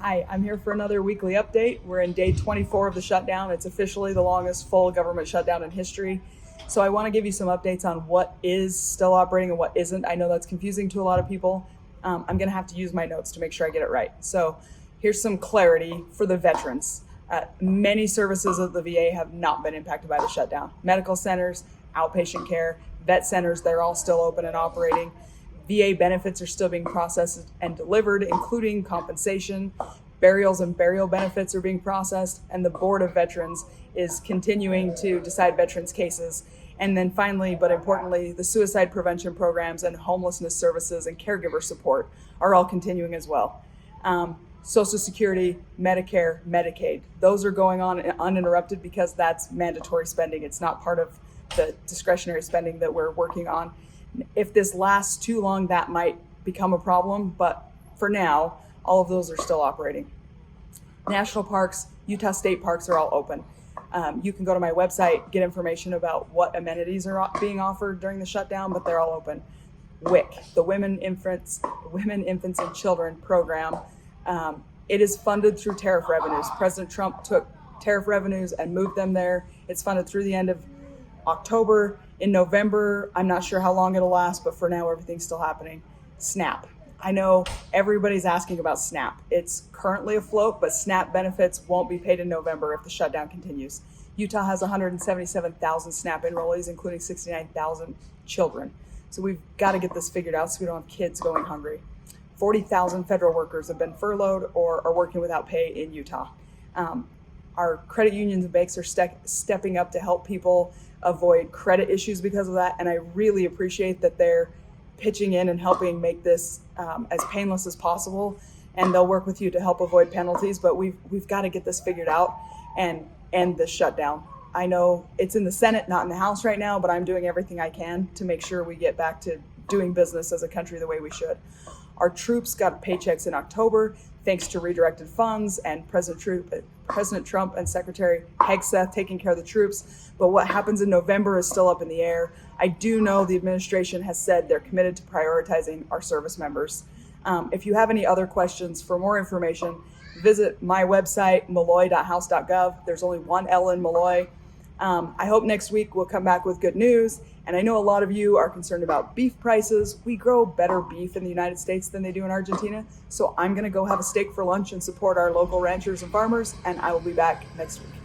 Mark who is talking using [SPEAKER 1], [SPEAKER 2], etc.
[SPEAKER 1] Hi, I'm here for another weekly update. We're in day 24 of the shutdown. It's officially the longest full government shutdown in history. So I want to give you some updates on what is still operating and what isn't. I know that's confusing to a lot of people. I'm going to have to use my notes to make sure I get it right. So here's some clarity for the veterans. Many services of the VA have not been impacted by the shutdown. Medical centers, outpatient care, vet centers, they're all still open and operating. VA benefits are still being processed and delivered, including compensation. Burials and burial benefits are being processed, and the Board of Veterans is continuing to decide veterans' cases. And then finally, but importantly, the suicide prevention programs and homelessness services and caregiver support are all continuing as well. Social Security, Medicare, Medicaid, those are going on uninterrupted because that's mandatory spending. It's not part of the discretionary spending that we're working on. If this lasts too long, that might become a problem, but for now, all of those are still operating. National parks, Utah state parks are all open. You can go to my website, get information about what amenities are being offered during the shutdown, but they're all open. WIC, the Women, Infants, and Children program, it is funded through tariff revenues. President Trump took tariff revenues and moved them there. It's funded through the end of October. In November, I'm not sure how long it'll last, but for now, everything's still happening. SNAP. I know everybody's asking about SNAP. It's currently afloat, but SNAP benefits won't be paid in November if the shutdown continues. Utah has 177,000 SNAP enrollees, including 69,000 children. So we've got to get this figured out so we don't have kids going hungry. 40,000 federal workers have been furloughed or are working without pay in Utah. Our credit unions and banks are stepping up to help people avoid credit issues because of that, and I really appreciate that they're pitching in and helping make this as painless as possible, and they'll work with you to help avoid penalties, but we've got to get this figured out and end this shutdown. I know it's in the Senate, not in the House right now, but I'm doing everything I can to make sure we get back to doing business as a country the way we should. Our troops got paychecks in October thanks to redirected funds and President Trump and Secretary Hegseth taking care of the troops. But what happens in November is still up in the air. I do know the administration has said they're committed to prioritizing our service members. If you have any other questions, for more information, visit my website, malloy.house.gov. There's only one L in Malloy. I hope next week we'll come back with good news. And I know a lot of you are concerned about beef prices. We grow better beef in the United States than they do in Argentina. So I'm going to go have a steak for lunch and support our local ranchers and farmers. And I will be back next week.